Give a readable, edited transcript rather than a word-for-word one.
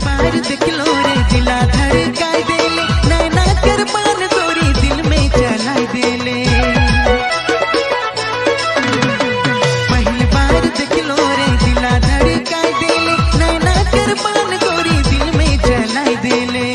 बार देख लो रे दिला धड़काई देले, नैना करबान गोरी दिल में चलाई देले। पहली बार देख लो रे दिला धड़काई देले, नैना करबान गोरी दिल में चलाई देले।